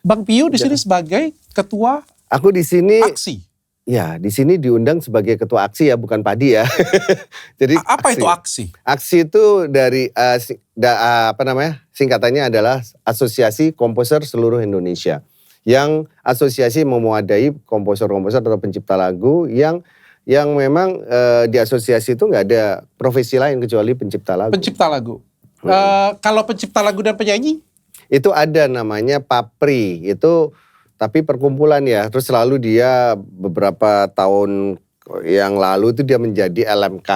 Bang Piyu di sini sebagai ketua Aku di sini aksi. ya, di sini diundang sebagai ketua aksi ya, bukan Padi ya. Jadi Apa itu aksi? Aksi itu dari singkatannya adalah Asosiasi Komposer Seluruh Indonesia. Yang asosiasi memuadai komposer-komposer atau pencipta lagu yang memang di asosiasi itu nggak ada profesi lain kecuali pencipta lagu. Pencipta lagu. Kalau pencipta lagu dan penyanyi? Itu ada namanya PAPRI, itu tapi perkumpulan ya. Terus selalu dia beberapa tahun yang lalu itu dia menjadi LMK,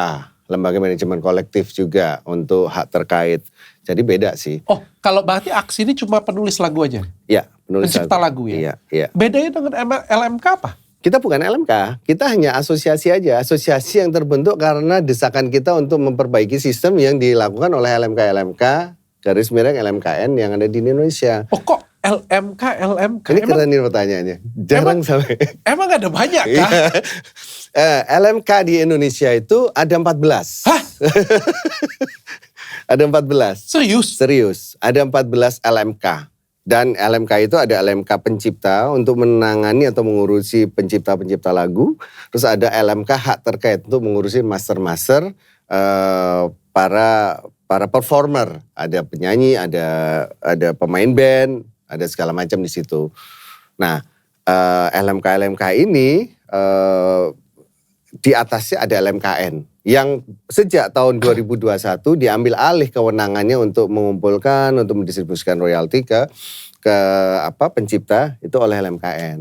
Lembaga Manajemen Kolektif juga untuk hak terkait. Jadi beda sih. Oh, kalau berarti aksi ini cuma penulis lagu aja? Ya, penulis pencipta lagu ya? Iya, iya. Bedanya dengan LMK apa? Kita bukan LMK, kita hanya asosiasi aja. Asosiasi yang terbentuk karena desakan kita untuk memperbaiki sistem yang dilakukan oleh LMK garis miring LMKN yang ada di Indonesia. Oh kok LMK? Ini keren nih pertanyaannya. Jarang sampai. Emang ada banyak kah? LMK di Indonesia itu ada 14. Hah? Ada 14. Serius? Serius. Ada 14 LMK. Dan LMK itu ada LMK pencipta untuk menangani atau mengurusi pencipta-pencipta lagu. Terus ada LMK hak terkait untuk mengurusi master-master para performer. Ada penyanyi, ada pemain band, ada segala macam di situ. Nah, LMK ini di atasnya ada LMKN yang sejak tahun 2021 diambil alih kewenangannya untuk mengumpulkan, untuk mendistribusikan royalti ke pencipta itu oleh LMKN.